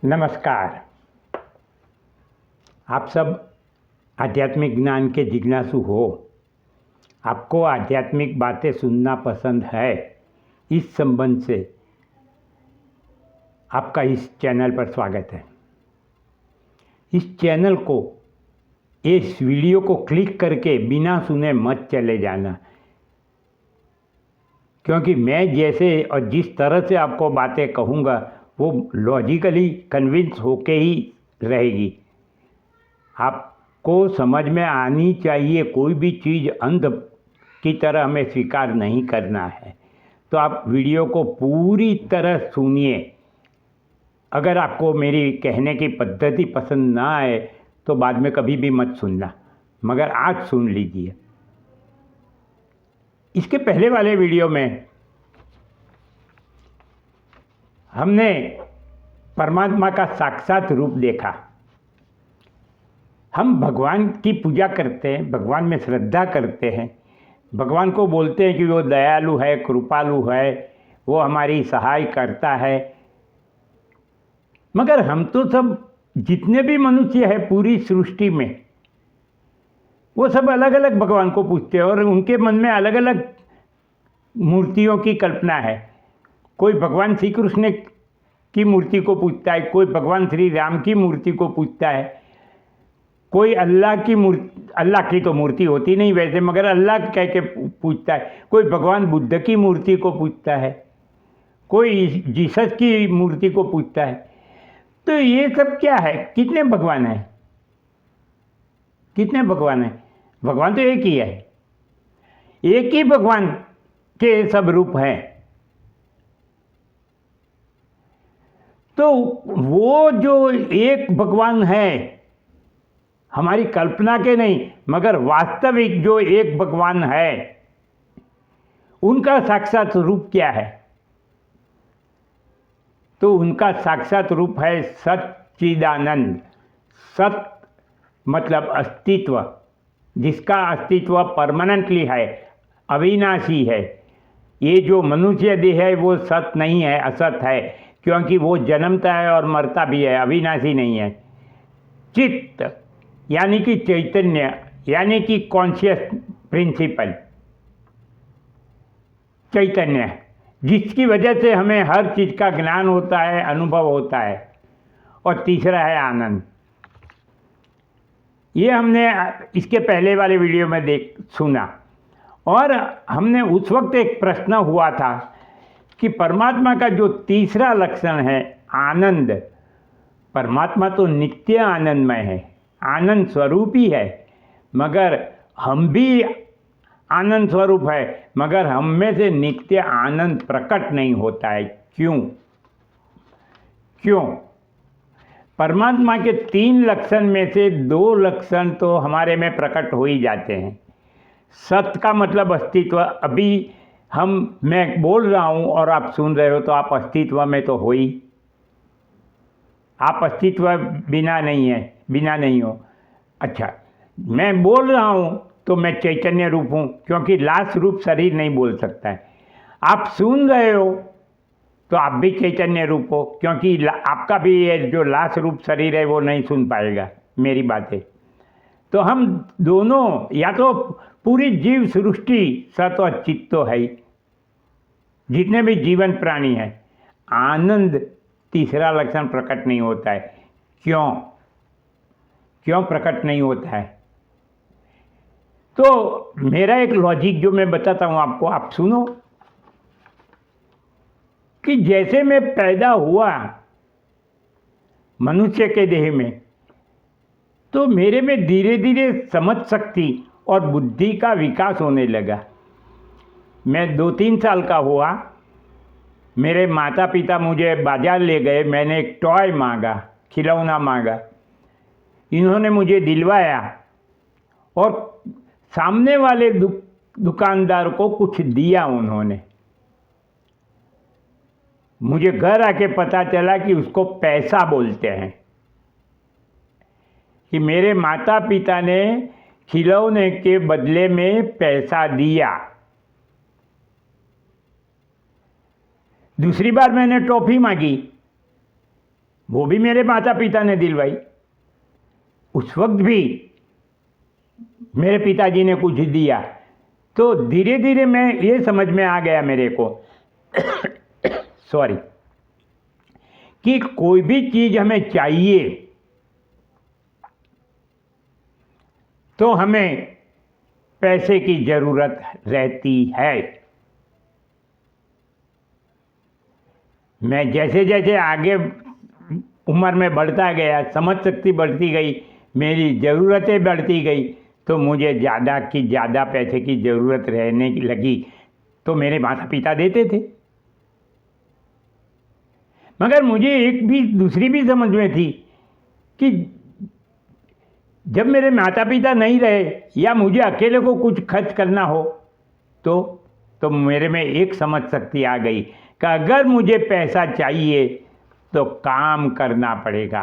नमस्कार। आप सब आध्यात्मिक ज्ञान के जिज्ञासु हो। आपको आध्यात्मिक बातें सुनना पसंद है। इस संबंध से आपका इस चैनल पर स्वागत है। इस चैनल को, इस वीडियो को क्लिक करके बिना सुने मत चले जाना, क्योंकि मैं जैसे और जिस तरह से आपको बातें कहूँगा वो लॉजिकली कन्विंस होके ही रहेगी। आपको समझ में आनी चाहिए। कोई भी चीज़ अंध की तरह हमें स्वीकार नहीं करना है। तो आप वीडियो को पूरी तरह सुनिए। अगर आपको मेरी कहने की पद्धति पसंद ना आए तो बाद में कभी भी मत सुनना, मगर आज सुन लीजिए। इसके पहले वाले वीडियो में हमने परमात्मा का साक्षात रूप देखा। हम भगवान की पूजा करते हैं, भगवान में श्रद्धा करते हैं, भगवान को बोलते हैं कि वो दयालु है, कृपालु है, वो हमारी सहाय करता है। मगर हम तो सब जितने भी मनुष्य हैं पूरी सृष्टि में, वो सब अलग अलग भगवान को पूजते हैं और उनके मन में अलग अलग मूर्तियों की कल्पना है। कोई भगवान श्री कृष्ण की मूर्ति को पूजता है, कोई भगवान श्री राम की मूर्ति को पूजता है, कोई अल्लाह की मूर्ति, अल्लाह की तो मूर्ति होती नहीं वैसे, मगर अल्लाह कह के पूजता है, कोई भगवान बुद्ध की मूर्ति को पूजता है, कोई जीसस की मूर्ति को पूजता है। तो ये सब क्या है? कितने भगवान हैं? कितने भगवान हैं? भगवान तो एक ही है। एक ही भगवान के सब रूप हैं। तो वो जो एक भगवान है, हमारी कल्पना के नहीं मगर वास्तविक जो एक भगवान है, उनका साक्षात रूप क्या है? तो उनका साक्षात रूप है सच्चिदानंद। सत मतलब अस्तित्व, जिसका अस्तित्व परमानेंटली है, अविनाशी है। ये जो मनुष्य देह है वो सत नहीं है, असत है, क्योंकि वो जन्मता है और मरता भी है, अविनाशी नहीं है। चित्त यानी कि चैतन्य, यानी कि कॉन्शियस प्रिंसिपल, चैतन्य, जिसकी वजह से हमें हर चीज़ का ज्ञान होता है, अनुभव होता है। और तीसरा है आनंद। ये हमने इसके पहले वाले वीडियो में सुना। और हमने उस वक्त एक प्रश्न हुआ था कि परमात्मा का जो तीसरा लक्षण है आनंद, परमात्मा तो नित्य आनंदमय है, आनंद स्वरूप ही है, मगर हम भी आनंद स्वरूप है, मगर हम में से नित्य आनंद प्रकट नहीं होता है। क्यों? परमात्मा के 3 लक्षण में से 2 लक्षण तो हमारे में प्रकट हो ही जाते हैं। सत का मतलब अस्तित्व। अभी मैं बोल रहा हूँ और आप सुन रहे हो तो आप अस्तित्व में तो हो ही। आप अस्तित्व बिना नहीं हो। अच्छा, मैं बोल रहा हूँ तो मैं चैतन्य रूप हूँ, क्योंकि लाश रूप शरीर नहीं बोल सकता है। आप सुन रहे हो तो आप भी चैतन्य रूप हो, क्योंकि आपका भी ये जो लाश रूप शरीर है वो नहीं सुन पाएगा मेरी बातें। तो हम दोनों, या तो पूरी जीव सृष्टि सत और चित्त तो है ही, जितने भी जीवन प्राणी हैं। आनंद तीसरा लक्षण प्रकट नहीं होता है। क्यों प्रकट नहीं होता है? तो मेरा एक लॉजिक जो मैं बताता हूँ आपको, आप सुनो। कि जैसे मैं पैदा हुआ मनुष्य के देह में, तो मेरे में धीरे धीरे समझ शक्ति और बुद्धि का विकास होने लगा। मैं 2-3 साल का हुआ, मेरे माता पिता मुझे बाजार ले गए, मैंने एक टॉय मांगा, खिलौना मांगा, इन्होंने मुझे दिलवाया और सामने वाले दुकानदार को कुछ दिया उन्होंने। मुझे घर आके पता चला कि उसको पैसा बोलते हैं, कि मेरे माता पिता ने खिलौने के बदले में पैसा दिया। दूसरी बार मैंने टॉफ़ी मांगी वो भी मेरे माता पिता ने दिलवाई। उस वक्त भी मेरे पिताजी ने कुछ दिया। तो धीरे धीरे मैं ये समझ में आ गया मेरे को सॉरी, कि कोई भी चीज़ हमें चाहिए तो हमें पैसे की ज़रूरत रहती है। मैं जैसे जैसे आगे उम्र में बढ़ता गया, समझ शक्ति बढ़ती गई, मेरी ज़रूरतें बढ़ती गई, तो मुझे ज़्यादा की ज़्यादा पैसे की ज़रूरत रहने लगी। तो मेरे माता पिता देते थे, मगर मुझे एक भी दूसरी भी समझ में थी कि जब मेरे माता पिता नहीं रहे या मुझे अकेले को कुछ खर्च करना हो तो मेरे में एक समझ शक्ति आ गई कि अगर मुझे पैसा चाहिए तो काम करना पड़ेगा।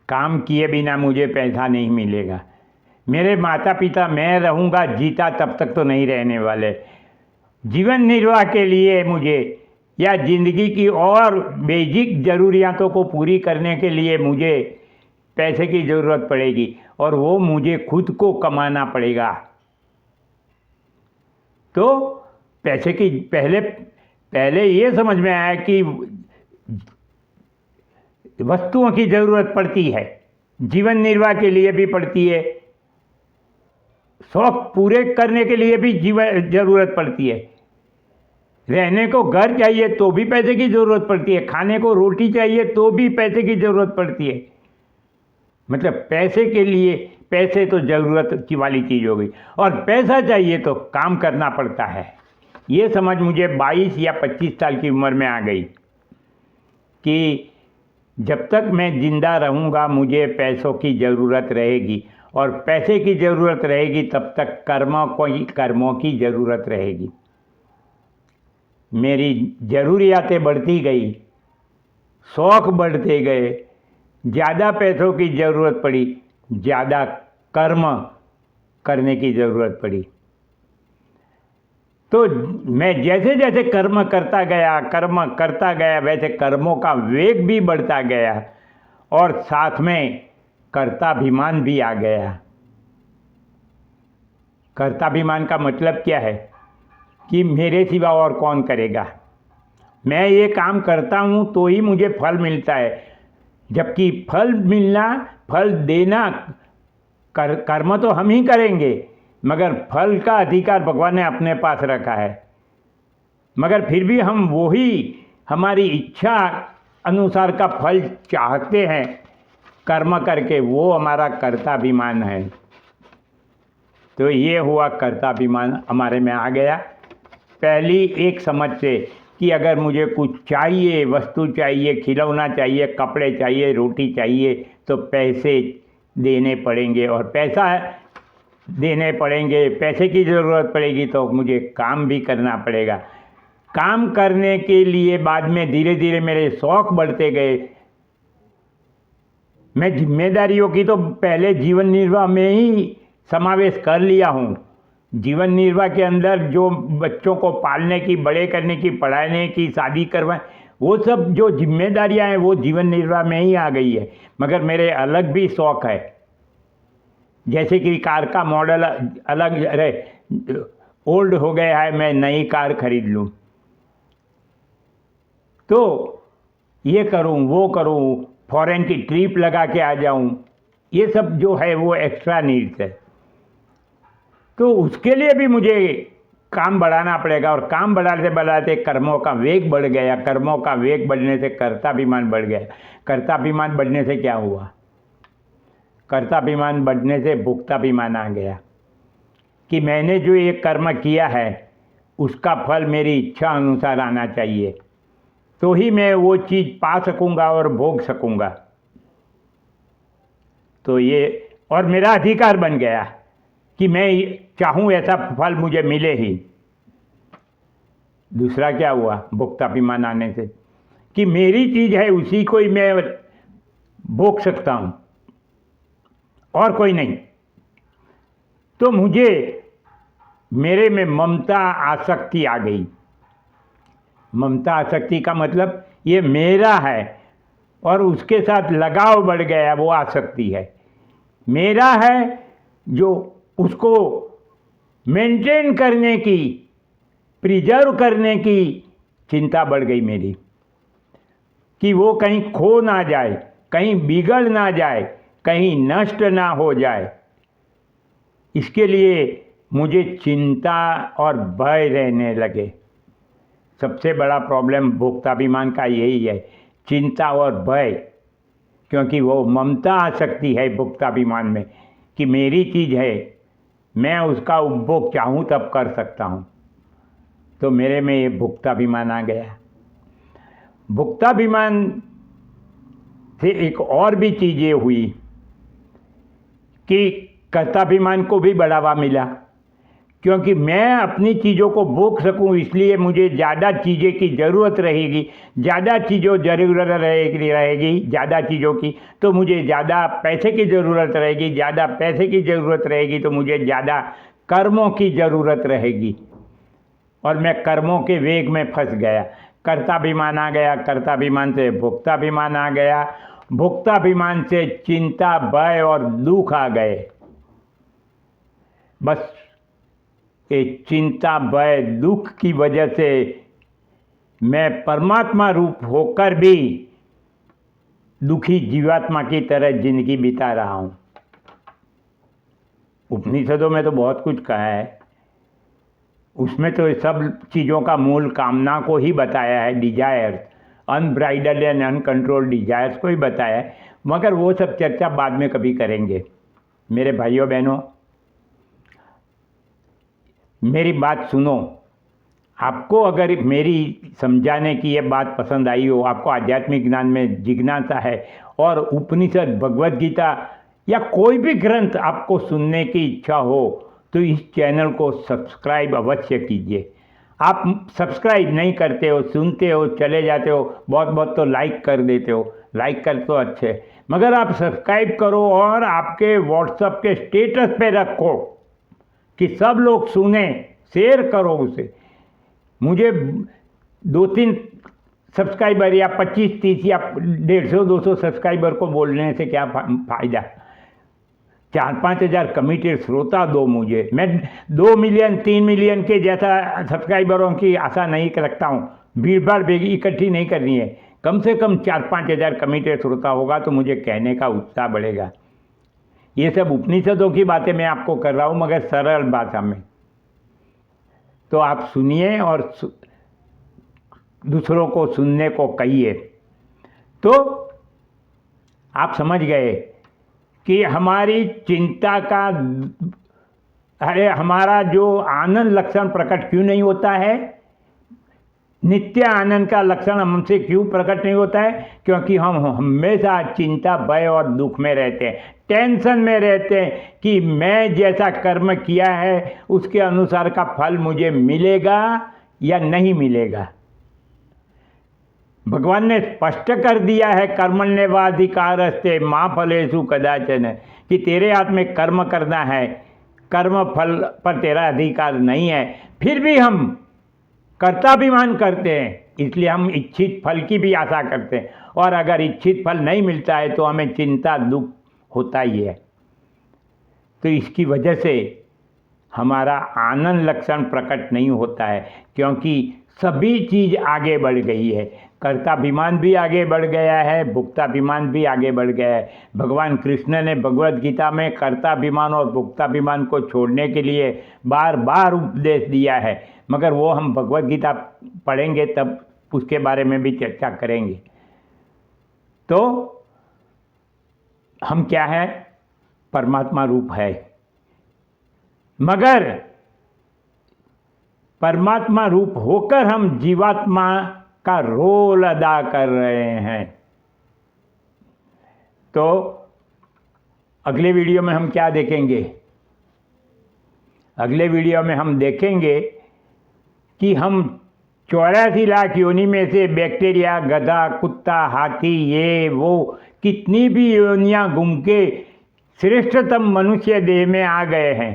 काम किए बिना मुझे पैसा नहीं मिलेगा। मेरे माता पिता मैं रहूँगा जीता तब तक तो नहीं रहने वाले। जीवन निर्वाह के लिए मुझे या ज़िंदगी की और बेसिक ज़रूरियातों को पूरी करने के लिए मुझे पैसे की ज़रूरत पड़ेगी, और वो मुझे खुद को कमाना पड़ेगा। तो पैसे की पहले ये समझ में आया कि वस्तुओं की ज़रूरत पड़ती है, जीवन निर्वाह के लिए भी पड़ती है, शौक पूरे करने के लिए भी ज़रूरत पड़ती है। रहने को घर चाहिए तो भी पैसे की ज़रूरत पड़ती है, खाने को रोटी चाहिए तो भी पैसे की ज़रूरत पड़ती है। मतलब पैसे के लिए, पैसे तो ज़रूरत की वाली चीज़ हो गई, और पैसा चाहिए तो काम करना पड़ता है। ये समझ मुझे 22 या 25 साल की उम्र में आ गई कि जब तक मैं ज़िंदा रहूँगा मुझे पैसों की ज़रूरत रहेगी, और पैसे की ज़रूरत रहेगी तब तक कर्मों की ज़रूरत रहेगी। मेरी ज़रूरियातें बढ़ती गई, शौक़ बढ़ते गए, ज़्यादा पैसों की ज़रूरत पड़ी, ज़्यादा कर्म करने की ज़रूरत पड़ी। तो मैं जैसे जैसे कर्म करता गया वैसे कर्मों का वेग भी बढ़ता गया, और साथ में कर्ताभिमान भी आ गया। कर्ताभिमान का मतलब क्या है कि मेरे सिवा और कौन करेगा, मैं ये काम करता हूँ तो ही मुझे फल मिलता है, जबकि फल देना कर्म तो हम ही करेंगे, मगर फल का अधिकार भगवान ने अपने पास रखा है। मगर फिर भी हम वही हमारी इच्छा अनुसार का फल चाहते हैं कर्म करके, वो हमारा कर्ताभिमान है। तो ये हुआ, कर्ताभिमान हमारे में आ गया। पहली एक समझ से कि अगर मुझे कुछ चाहिए, वस्तु चाहिए, खिलौना चाहिए, कपड़े चाहिए, रोटी चाहिए, तो पैसे देने पड़ेंगे, और पैसा देने पड़ेंगे, पैसे की ज़रूरत पड़ेगी तो मुझे काम भी करना पड़ेगा। काम करने के लिए बाद में धीरे धीरे मेरे शौक़ बढ़ते गए। मैं जिम्मेदारियों की तो पहले जीवन निर्वाह में ही समावेश कर लिया हूँ। जीवन निर्वाह के अंदर जो बच्चों को पालने की, बड़े करने की, पढ़ाने की, शादी करवाए, वो सब जो जिम्मेदारियाँ हैं वो जीवन निर्वाह में ही आ गई है। मगर मेरे अलग भी शौक़ है, जैसे कि कार का मॉडल अलग, अरे ओल्ड हो गया है, मैं नई कार खरीद लूँ, तो ये करूँ वो करूँ, फॉरेन की ट्रिप लगा के आ जाऊँ, ये सब जो है वो एक्स्ट्रा नीड्स है। तो उसके लिए भी मुझे काम बढ़ाना पड़ेगा, और काम बढ़ाते बढ़ाते कर्मों का वेग बढ़ गया। कर्मों का वेग बढ़ने से कर्ताभिमान बढ़ गया। कर्ताभिमान बढ़ने से क्या हुआ? कर्ताभिमान बढ़ने से भुक्ताभिमान आ गया कि मैंने जो ये कर्म किया है उसका फल मेरी इच्छा अनुसार आना चाहिए, तो ही मैं वो चीज़ पा सकूँगा और भोग सकूँगा। तो ये और मेरा अधिकार बन गया कि मैं चाहूँ ऐसा फल मुझे मिले ही। दूसरा क्या हुआ भुक्ताभिमान आने से, कि मेरी चीज़ है, उसी को ही मैं भोग सकता हूँ और कोई नहीं। तो मुझे मेरे में ममता आसक्ति आ गई। ममता आसक्ति का मतलब ये मेरा है और उसके साथ लगाव बढ़ गया, वो आसक्ति है। मेरा है जो उसको मेंटेन करने की, प्रिजर्व करने की चिंता बढ़ गई मेरी, कि वो कहीं खो ना जाए, कहीं बिगड़ ना जाए, कहीं नष्ट ना हो जाए। इसके लिए मुझे चिंता और भय रहने लगे। सबसे बड़ा प्रॉब्लम भोक्ताभिमान का यही है, चिंता और भय, क्योंकि वो ममता आ सकती है भोक्ताभिमान में कि मेरी चीज़ है, मैं उसका उपभोग चाहूँ तब कर सकता हूँ। तो मेरे में ये भोक्ताभिमान आ गया। भोक्ताभिमान से एक और भी चीज़ें हुई कि कर्ताभिमान को भी बढ़ावा मिला, क्योंकि मैं अपनी चीज़ों को भोग सकूं इसलिए मुझे ज़्यादा चीज़ें की ज़रूरत रहेगी, ज़्यादा चीज़ों ज़रूरत रहेगी ज़्यादा चीज़ों की, तो मुझे ज़्यादा पैसे की ज़रूरत रहेगी, ज़्यादा पैसे की ज़रूरत रहेगी तो मुझे ज़्यादा कर्मों की ज़रूरत रहेगी, और मैं कर्मों के वेग में फंस गया। कर्ताभिमान आ गया, कर्ताभिमान से भोक्ताभिमान आ गया, भोक्ताभिमान से चिंता, भय और दुख आ गए। बस ये चिंता, भय, दुख की वजह से मैं परमात्मा रूप होकर भी दुखी जीवात्मा की तरह जिंदगी बिता रहा हूँ। उपनिषदों में तो बहुत कुछ कहा है, उसमें तो सब चीज़ों का मूल कामना को ही बताया है, डिजायर्स, अनब्राइडल एंड अनकंट्रोल्ड डिजायर्स को ही बताया है, मगर वो सब चर्चा बाद में कभी करेंगे। मेरे भाइयों बहनों, मेरी बात सुनो। आपको अगर मेरी समझाने की ये बात पसंद आई हो, आपको आध्यात्मिक ज्ञान में जिज्ञासा है और उपनिषद, भगवद गीता या कोई भी ग्रंथ आपको सुनने की इच्छा हो, तो इस चैनल को सब्सक्राइब अवश्य कीजिए। आप सब्सक्राइब नहीं करते हो, सुनते हो, चले जाते हो, बहुत बहुत तो लाइक कर देते हो। लाइक कर तो अच्छे, मगर आप सब्सक्राइब करो और आपके व्हाट्सएप के स्टेटस पे रखो कि सब लोग सुने, शेयर करो उसे। मुझे 2-3 सब्सक्राइबर या 25-30 या 150-200 सब्सक्राइबर को बोलने से क्या फ़ायदा। 4-5 हज़ार कमिटेड श्रोता दो मुझे। मैं 2 मिलियन 3 मिलियन के जैसा सब्सक्राइबरों की आशा नहीं रखता हूँ। भीड़ भाड़ इकट्ठी नहीं करनी है, कम से कम 4-5 हज़ार कमिटेड श्रोता होगा तो मुझे कहने का उत्साह बढ़ेगा। ये सब उपनिषदों की बातें मैं आपको कर रहा हूँ, मगर सरल भाषा में। तो आप सुनिए और दूसरों को सुनने को कहिए। तो आप समझ गए कि हमारी चिंता का, अरे हमारा जो आनंद लक्षण प्रकट क्यों नहीं होता है, नित्य आनंद का लक्षण हमसे क्यों प्रकट नहीं होता है, क्योंकि हम हमेशा चिंता, भय और दुख में रहते हैं, टेंशन में रहते हैं कि मैं जैसा कर्म किया है उसके अनुसार का फल मुझे मिलेगा या नहीं मिलेगा। भगवान ने स्पष्ट कर दिया है, कर्मण्येवाधिकारस्ते मा फलेषु कदाचन, कि तेरे हाथ में कर्म करना है, कर्म फल पर तेरा अधिकार नहीं है। फिर भी हम कर्ताभिमान करते हैं, इसलिए हम इच्छित फल की भी आशा करते हैं, और अगर इच्छित फल नहीं मिलता है तो हमें चिंता, दुख होता ही है। तो इसकी वजह से हमारा आनंद लक्षण प्रकट नहीं होता है, क्योंकि सभी चीज़ आगे बढ़ गई है। कर्ताभिमान भी आगे बढ़ गया है, भोक्ताभिमान भी आगे बढ़ गया है। भगवान कृष्ण ने भगवद गीता में कर्ताभिमान और भोक्ताभिमान को छोड़ने के लिए बार बार उपदेश दिया है, मगर वो हम भगवद गीता पढ़ेंगे तब उसके बारे में भी चर्चा करेंगे। तो हम क्या है, परमात्मा रूप है, मगर परमात्मा रूप होकर हम जीवात्मा का रोल अदा कर रहे हैं। तो अगले वीडियो में हम क्या देखेंगे? अगले वीडियो में हम देखेंगे कि हम 84 लाख योनि में से बैक्टीरिया, गधा, कुत्ता, हाथी, ये वो कितनी भी योनियां घूम के श्रेष्ठतम मनुष्य देह में आ गए हैं,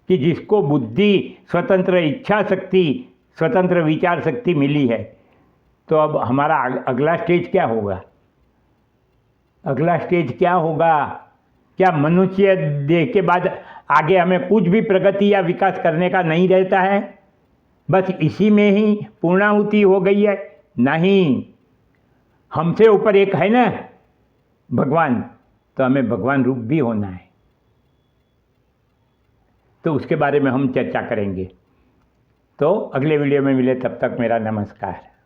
कि जिसको बुद्धि, स्वतंत्र इच्छा शक्ति, स्वतंत्र विचार शक्ति मिली है। तो अब हमारा अगला स्टेज क्या होगा? अगला स्टेज क्या होगा? क्या मनुष्य देह के बाद आगे हमें कुछ भी प्रगति या विकास करने का नहीं रहता है? बस इसी में ही पूर्णाहुति हो गई है? नहीं, हमसे ऊपर एक है ना भगवान, तो हमें भगवान रूप भी होना है। तो उसके बारे में हम चर्चा करेंगे। तो अगले वीडियो में मिले, तब तक मेरा नमस्कार।